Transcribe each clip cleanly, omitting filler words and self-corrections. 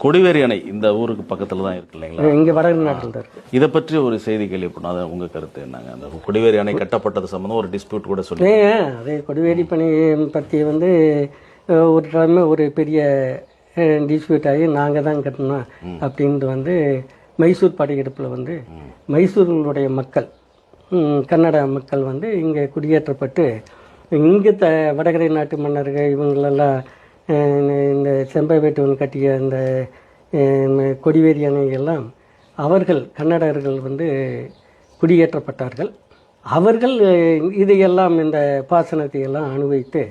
கொடிவேரி அணை இந்த ஊருக்கு பக்கத்துல தான் இருக்கு இல்லைங்களா? இங்க வடநாட்டில் தான் இருக்கு. இதை பற்றி ஒரு செய்தி கேள்விப்பட்டோம். அது உங்க கருத்து என்னங்க? அந்த கொடிவேரி அணை கட்டப்பட்டது சம்பந்தம் ஒரு டிஸ்பியூட் கூட சொல்லி அதே கொடிவேரி பணி பற்றி வந்து ஒரு டைம் ஒரு பெரிய டிஸ்பியூட் ஆகி நாங்கள் தான் கட்டணும் அப்படின்ட்டு வந்து மைசூர் படையெடுப்பில் வந்து மைசூர்களுடைய மக்கள் கன்னட மக்கள் வந்து இங்கே குடியேற்றப்பட்டு இங்கே வடகரை நாட்டு மன்னர்கள் இவங்களெல்லாம் இந்த செம்பவேட்டுவன் கட்டிய இந்த கொடிவேரி அணையெல்லாம் அவர்கள் கன்னடர்கள் வந்து குடியேற்றப்பட்டார்கள். அவர்கள் இதையெல்லாம் இந்த பாசனத்தை எல்லாம் அனுபவித்து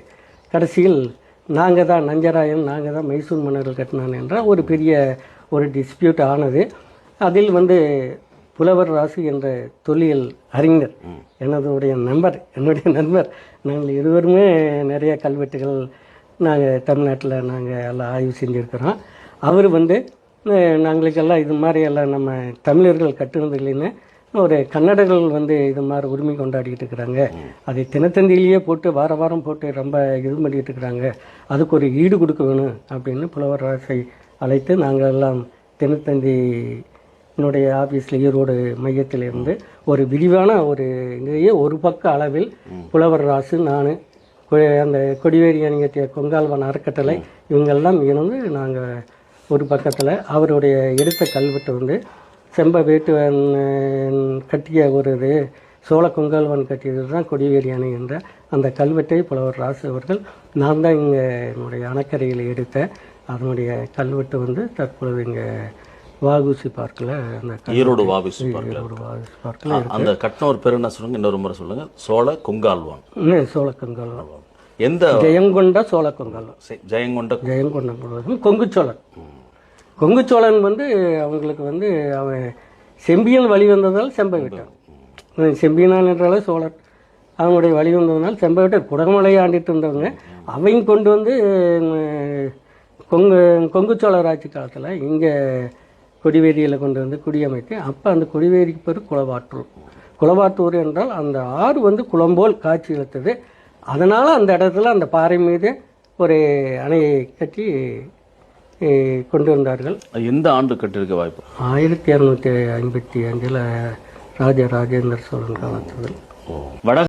கடைசியில் நாங்கள் தான் நஞ்சராயன் நாங்கள் தான் மைசூர் மன்னர்கள் கட்டினான் என்ற ஒரு பெரிய ஒரு டிஸ்பியூட் ஆனது. அதில் வந்து புலவர் ராசு என்ற தொல்லியல் அறிஞர் என்னுடைய நண்பர் நாங்கள் இருவருமே நிறைய கல்வெட்டுகள் நாங்கள் தமிழ்நாட்டில் நாங்கள் எல்லாம் ஆய்வு செஞ்சுருக்கிறோம். அவர் வந்து நாங்களுக்கெல்லாம் இது மாதிரி எல்லாம் நம்ம தமிழர்கள் கட்டுனது இல்லைன்னு ஒரு கன்னடர்கள் வந்து இது மாதிரி உரிமை கொண்டாடிக்கிட்டு இருக்கிறாங்க. அதை தினத்தந்தியிலேயே போட்டு வாரம் போட்டு ரொம்ப இது பண்ணிக்கிட்டு இருக்கிறாங்க. அதுக்கு ஒரு ஈடு கொடுக்க வேணும் அப்படின்னு புலவர் ராசை அழைத்து நாங்கள் எல்லாம் தினத்தந்தி என்னுடைய ஆஃபீஸில் ஈரோடு மையத்தில் இருந்து ஒரு விரிவான ஒரு இதையே ஒரு பக்க அளவில் புலவர் ராசு நான் அந்த கொடிவேரி அணியத்திய கொங்கால்வான் அறக்கட்டளை இவங்கெல்லாம் இணைந்து நாங்கள் ஒரு பக்கத்தில் அவருடைய எடுத்த கல்வெட்டு வந்து செம்பவேட்டுவன் கட்டிய ஒரு இது சோழ கொங்கால்வான் கட்டியது தான் கொடிவேரி அணை என்ற அந்த கல்வெட்டை புலவர் ராசு அவர்கள் நான் தான் இங்கே என்னுடைய அணைக்கரையில் எடுத்த அதனுடைய கல்வெட்டு வந்து தற்பொழுது இங்கே வாகுசி பார்க்கில் அந்த ஈரோடு வாகுசி பார்க்கில் அந்த கட்டின பேர் என்ன சொல்லுங்க? இன்னொரு முறை சொல்லுங்க. சோழ கொங்கால்வான். சோழ கொங்கால்வான். எந்த ஜெயங்கொண்ட சோழ கொங்கால்வான். ஜெயங்கொண்ட கொங்குச்சோழன். கொங்குச்சோழன் வந்து அவங்களுக்கு வந்து அவன் செம்பியன் வழி வந்ததால் செம்பவேட்டன். செம்பியனான் என்றாலே சோழர் அவனுடைய வழி வந்ததுனால் செம்பவேட்டர் குடமலையை ஆண்டிட்டு இருந்தவங்க அவங்க கொண்டு வந்து கொங்குச்சோழர் ஆட்சி காலத்தில் இங்கே கொடிவேரியில் கொண்டு வந்து குடியமைத்து அப்போ அந்த கொடிவேரிக்கு பேர் குளவாட்டூர் என்றால் அந்த ஆறு வந்து குளம்போல் காட்சி அளித்தது. அதனால் அந்த இடத்துல அந்த பாறை மீது ஒரு அணையை கட்டி கொண்டு வந்தார்கள். எந்த ஆண்டு கட்டிருக்க வாய்ப்பு? 1255 ராஜராஜேந்திர சோழன் காலத்தில்.